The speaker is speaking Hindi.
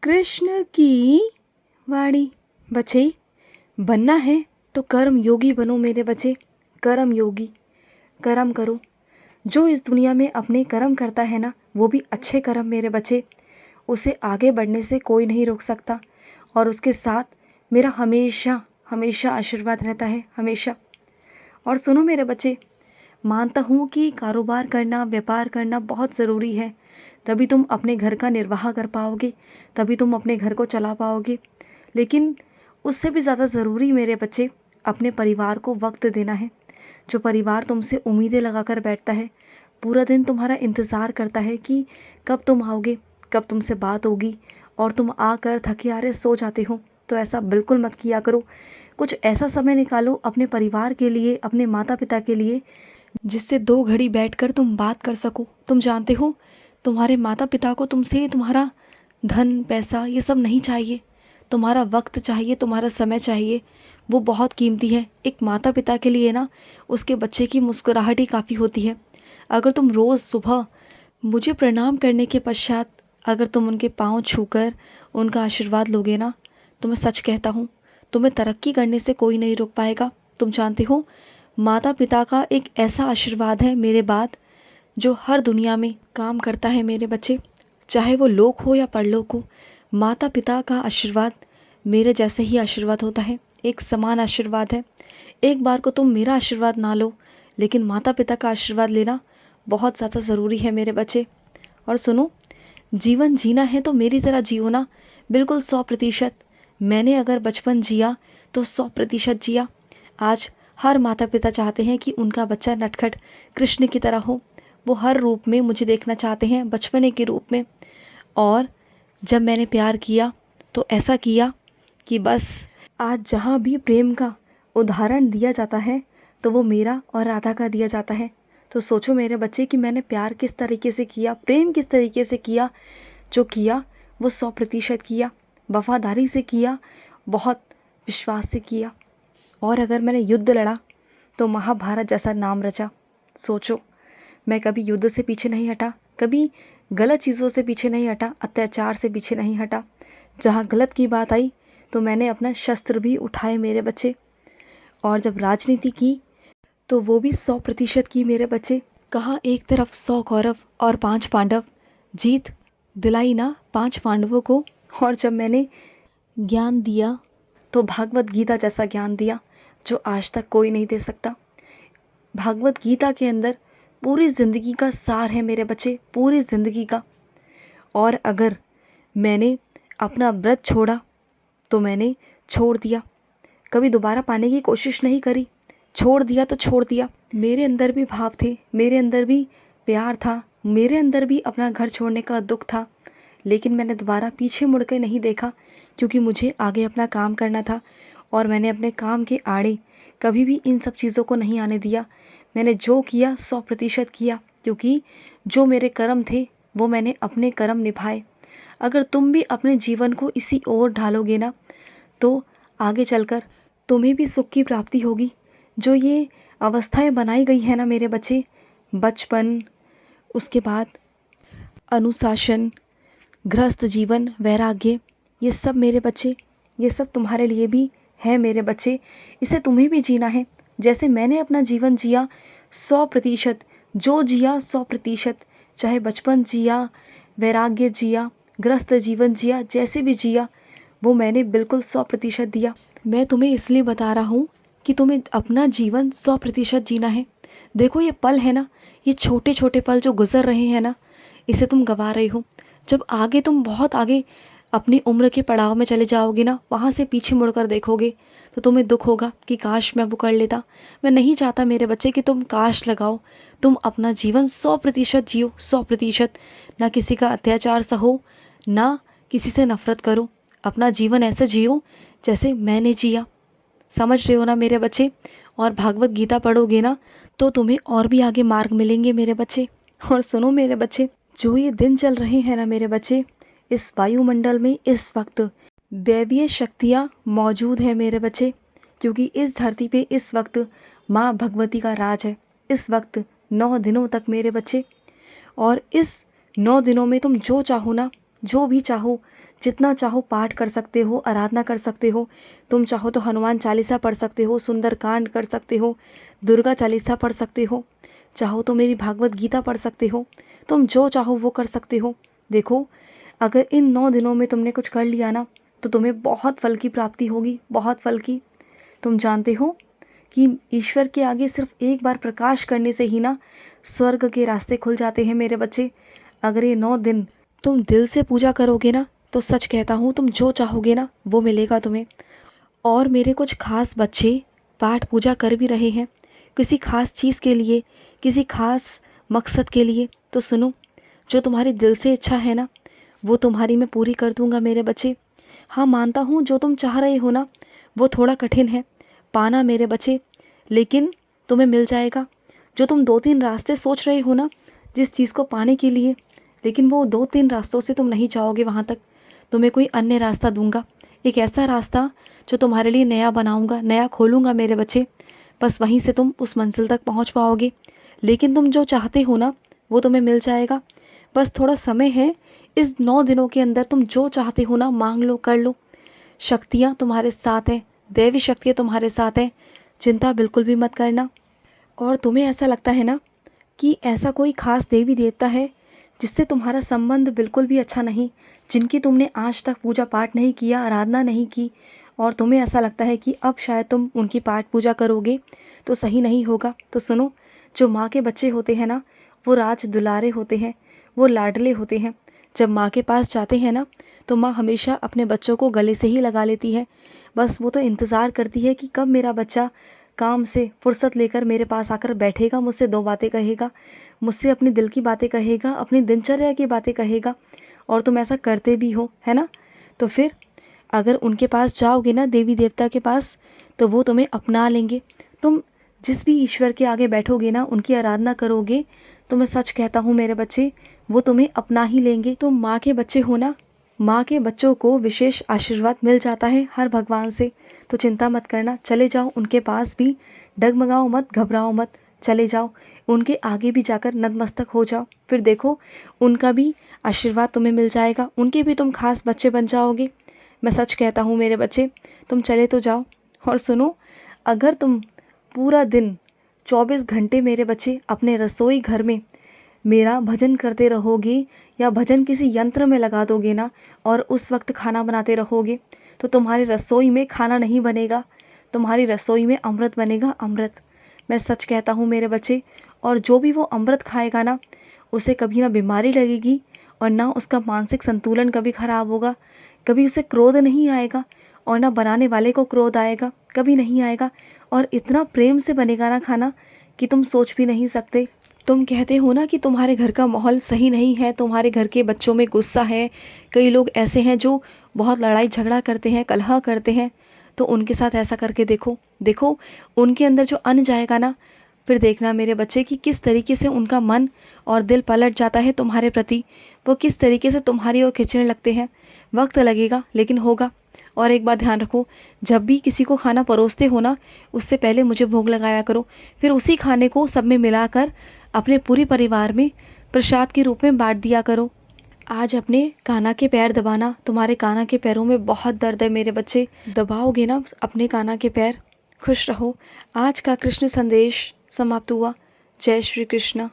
कृष्ण की वाणी। बच्चे, बनना है तो कर्म योगी बनो मेरे बच्चे। कर्म योगी, कर्म करो। जो इस दुनिया में अपने कर्म करता है ना, वो भी अच्छे कर्म मेरे बच्चे, उसे आगे बढ़ने से कोई नहीं रोक सकता। और उसके साथ मेरा हमेशा हमेशा आशीर्वाद रहता है, हमेशा। और सुनो मेरे बच्चे, मानता हूँ कि कारोबार करना, व्यापार करना बहुत ज़रूरी है। तभी तुम अपने घर का निर्वाह कर पाओगे, तभी तुम अपने घर को चला पाओगे। लेकिन उससे भी ज़्यादा ज़रूरी मेरे बच्चे, अपने परिवार को वक्त देना है। जो परिवार तुमसे उम्मीदें लगाकर बैठता है, पूरा दिन तुम्हारा इंतज़ार करता है कि कब तुम आओगे, कब तुमसे बात होगी, और तुम आकर थके हारे सो जाते हो, तो ऐसा बिल्कुल मत किया करो। कुछ ऐसा समय निकालो अपने परिवार के लिए, अपने माता पिता के लिए, जिससे 2 घड़ी बैठकर तुम बात कर सको। तुम जानते हो, तुम्हारे माता पिता को तुमसे तुम्हारा धन पैसा ये सब नहीं चाहिए, तुम्हारा वक्त चाहिए, तुम्हारा समय चाहिए। वो बहुत कीमती है। एक माता पिता के लिए ना, उसके बच्चे की मुस्कुराहट ही काफ़ी होती है। अगर तुम रोज़ सुबह मुझे प्रणाम करने के पश्चात अगर तुम उनके पाँव छूकर उनका आशीर्वाद लोगे ना, तो मैं सच कहता हूँ, तुम्हें तरक्की करने से कोई नहीं रोक पाएगा। तुम जानते हो, माता पिता का एक ऐसा आशीर्वाद है मेरे बाद, जो हर दुनिया में काम करता है मेरे बच्चे। चाहे वो लोक हो या परलोक हो, माता पिता का आशीर्वाद मेरे जैसे ही आशीर्वाद होता है, एक समान आशीर्वाद है। एक बार को तुम मेरा आशीर्वाद ना लो, लेकिन माता पिता का आशीर्वाद लेना बहुत ज़्यादा ज़रूरी है मेरे बच्चे। और सुनो, जीवन जीना है तो मेरी तरह जियो ना, बिल्कुल 100%। मैंने अगर बचपन जिया तो 100% जिया। आज हर माता पिता चाहते हैं कि उनका बच्चा नटखट कृष्ण की तरह हो। वो हर रूप में मुझे देखना चाहते हैं, बचपने के रूप में। और जब मैंने प्यार किया तो ऐसा किया कि बस आज जहाँ भी प्रेम का उदाहरण दिया जाता है, तो वो मेरा और राधा का दिया जाता है। तो सोचो मेरे बच्चे कि मैंने प्यार किस तरीके से किया, प्रेम किस तरीके से किया। जो किया वो 100% किया, वफादारी से किया, बहुत विश्वास से किया। और अगर मैंने युद्ध लड़ा तो महाभारत जैसा नाम रचा। सोचो, मैं कभी युद्ध से पीछे नहीं हटा, कभी गलत चीज़ों से पीछे नहीं हटा, अत्याचार से पीछे नहीं हटा। जहाँ गलत की बात आई तो मैंने अपना शस्त्र भी उठाए मेरे बच्चे। और जब राजनीति की तो वो भी 100% की मेरे बच्चे। कहाँ एक तरफ 100 कौरव और 5 पांडव, जीत दिलाई ना 5 पांडवों को। और जब मैंने ज्ञान दिया तो भागवत गीता जैसा ज्ञान दिया, जो आज तक कोई नहीं दे सकता। भागवत गीता के अंदर पूरी ज़िंदगी का सार है मेरे बच्चे, पूरी ज़िंदगी का। और अगर मैंने अपना व्रत छोड़ा तो मैंने छोड़ दिया, कभी दोबारा पाने की कोशिश नहीं करी। छोड़ दिया तो छोड़ दिया। मेरे अंदर भी भाव थे, मेरे अंदर भी प्यार था, मेरे अंदर भी अपना घर छोड़ने का दुख था, लेकिन मैंने दोबारा पीछे मुड़ के नहीं देखा, क्योंकि मुझे आगे अपना काम करना था। और मैंने अपने काम के आड़े कभी भी इन सब चीज़ों को नहीं आने दिया। मैंने जो किया 100% किया, क्योंकि जो मेरे कर्म थे वो मैंने अपने कर्म निभाए। अगर तुम भी अपने जीवन को इसी ओर ढालोगे ना, तो आगे चलकर तुम्हें भी सुख की प्राप्ति होगी। जो ये अवस्थाएं बनाई गई है ना मेरे बच्चे, बचपन, उसके बाद अनुशासन, गृहस्थ जीवन, वैराग्य, ये सब मेरे बच्चे, ये सब तुम्हारे लिए भी है मेरे बच्चे। इसे तुम्हें भी जीना है। जैसे मैंने अपना जीवन जिया 100%, जो जिया 100%, चाहे बचपन जिया, वैराग्य जिया, गृहस्थ जीवन जिया, जैसे भी जिया, वो मैंने बिल्कुल 100% दिया। मैं तुम्हें इसलिए बता रहा हूँ कि तुम्हें अपना जीवन 100% जीना है। देखो ये पल है ना, ये छोटे छोटे पल जो गुजर रहे हैं ना, इसे तुम गंवा रहे हो। जब आगे तुम बहुत आगे अपनी उम्र के पड़ाव में चले जाओगे ना, वहाँ से पीछे मुड़कर देखोगे तो तुम्हें दुख होगा कि काश मैं वो कर लेता। मैं नहीं चाहता मेरे बच्चे कि तुम काश लगाओ। तुम अपना जीवन 100% जियो, 100%। ना किसी का अत्याचार सहो, ना किसी से नफरत करो। अपना जीवन ऐसे जियो जैसे मैंने जिया। समझ रहे हो ना मेरे बच्चे? और भागवत गीता पढ़ोगे ना तो तुम्हें और भी आगे मार्ग मिलेंगे मेरे बच्चे। और सुनो मेरे बच्चे, जो ये दिन चल रहे हैं ना मेरे बच्चे, इस वायुमंडल में इस वक्त दैवीय शक्तियाँ मौजूद है मेरे बच्चे, क्योंकि इस धरती पे इस वक्त माँ भगवती का राज है। इस वक्त 9 दिनों तक मेरे बच्चे, और इस 9 दिनों में तुम जो चाहो ना, जो भी चाहो, जितना चाहो पाठ कर सकते हो, आराधना कर सकते हो। तुम चाहो तो हनुमान चालीसा पढ़ सकते हो, सुंदरकांड कर सकते हो, दुर्गा चालीसा पढ़ सकते हो, चाहो तो मेरी भागवत गीता पढ़ सकते हो। तुम जो चाहो वो कर सकते हो। देखो, अगर इन 9 दिनों में तुमने कुछ कर लिया ना, तो तुम्हें बहुत फल की प्राप्ति होगी, बहुत फल की। तुम जानते हो कि ईश्वर के आगे सिर्फ एक बार प्रकाश करने से ही ना स्वर्ग के रास्ते खुल जाते हैं मेरे बच्चे। अगर ये 9 दिन तुम दिल से पूजा करोगे ना, तो सच कहता हूँ, तुम जो चाहोगे ना वो मिलेगा तुम्हें। और मेरे कुछ खास बच्चे पाठ पूजा कर भी रहे हैं किसी खास चीज़ के लिए, किसी खास मकसद के लिए। तो सुनो, जो तुम्हारी दिल से इच्छा है ना, वो तुम्हारी मैं पूरी कर दूंगा मेरे बच्चे। हाँ, मानता हूँ जो तुम चाह रहे हो ना वो थोड़ा कठिन है पाना मेरे बच्चे, लेकिन तुम्हें मिल जाएगा। जो तुम 2-3 रास्ते सोच रहे हो ना जिस चीज़ को पाने के लिए, लेकिन वो 2-3 रास्तों से तुम नहीं जाओगे वहाँ तक। तुम्हें कोई अन्य रास्ता दूंगा, एक ऐसा रास्ता जो तुम्हारे लिए नया बनाऊंगा, नया खोलूंगा मेरे बच्चे। बस वहीं से तुम उस मंजिल तक पहुँच पाओगे। लेकिन तुम जो चाहते हो ना वो तुम्हें मिल जाएगा। बस थोड़ा समय है, इस 9 दिनों के अंदर तुम जो चाहते हो ना मांग लो, कर लो। शक्तियाँ तुम्हारे साथ हैं, दैवी शक्तियाँ तुम्हारे साथ हैं, चिंता बिल्कुल भी मत करना। और तुम्हें ऐसा लगता है ना कि ऐसा कोई खास देवी देवता है जिससे तुम्हारा संबंध बिल्कुल भी अच्छा नहीं, जिनकी तुमने आज तक पूजा पाठ नहीं किया, आराधना नहीं की, और तुम्हें ऐसा लगता है कि अब शायद तुम उनकी पाठ पूजा करोगे तो सही नहीं होगा। तो सुनो, जो माँ के बच्चे होते हैं ना वो राज दुलारे होते हैं, वो लाडले होते हैं। जब माँ के पास जाते हैं ना तो माँ हमेशा अपने बच्चों को गले से ही लगा लेती है। बस वो तो इंतज़ार करती है कि कब मेरा बच्चा काम से फुर्सत लेकर मेरे पास आकर बैठेगा, मुझसे 2 बातें कहेगा, मुझसे अपने दिल की बातें कहेगा, अपनी दिनचर्या की बातें कहेगा। और तुम ऐसा करते भी हो, है ना? तो फिर अगर उनके पास जाओगे ना, देवी देवता के पास, तो वो तुम्हें अपना लेंगे। तुम जिस भी ईश्वर के आगे बैठोगे ना, उनकी आराधना करोगे, तो मैं सच कहता हूँ मेरे बच्चे, वो तुम्हें अपना ही लेंगे। तुम माँ के बच्चे हो ना, माँ के बच्चों को विशेष आशीर्वाद मिल जाता है हर भगवान से। तो चिंता मत करना, चले जाओ उनके पास भी, डगमगाओ मत, घबराओ मत, चले जाओ उनके आगे भी जाकर नतमस्तक हो जाओ। फिर देखो, उनका भी आशीर्वाद तुम्हें मिल जाएगा, उनके भी तुम खास बच्चे बन जाओगे। मैं सच कहता हूँ मेरे बच्चे, तुम चले तो जाओ। और सुनो, अगर तुम पूरा दिन 24 घंटे मेरे बच्चे अपने रसोई घर में मेरा भजन करते रहोगे, या भजन किसी यंत्र में लगा दोगे ना और उस वक्त खाना बनाते रहोगे, तो तुम्हारी रसोई में खाना नहीं बनेगा, तुम्हारी रसोई में अमृत बनेगा, अमृत। मैं सच कहता हूँ मेरे बच्चे। और जो भी वो अमृत खाएगा ना, उसे कभी ना बीमारी लगेगी और ना उसका मानसिक संतुलन कभी ख़राब होगा, कभी उसे क्रोध नहीं आएगा, और ना बनाने वाले को क्रोध आएगा, कभी नहीं आएगा। और इतना प्रेम से बनेगा ना खाना कि तुम सोच भी नहीं सकते। तुम कहते हो ना कि तुम्हारे घर का माहौल सही नहीं है, तुम्हारे घर के बच्चों में गुस्सा है, कई लोग ऐसे हैं जो बहुत लड़ाई झगड़ा करते हैं, कलह करते हैं। तो उनके साथ ऐसा करके देखो, देखो उनके अंदर जो अन्न जाएगा ना, फिर देखना मेरे बच्चे कि किस तरीके से उनका मन और दिल पलट जाता है तुम्हारे प्रति, वो किस तरीके से तुम्हारी ओर खींचने लगते हैं। वक्त लगेगा लेकिन होगा। और एक बात ध्यान रखो, जब भी किसी को खाना परोसते हो ना, उससे पहले मुझे भोग लगाया करो, फिर उसी खाने को सब में मिलाकर अपने पूरे परिवार में प्रसाद के रूप में बांट दिया करो। आज अपने कान्हा के पैर दबाना, तुम्हारे कान्हा के पैरों में बहुत दर्द है मेरे बच्चे, दबाओगे ना अपने कान्हा के पैर। खुश रहो। आज का कृष्ण संदेश समाप्त हुआ। जय श्री कृष्ण।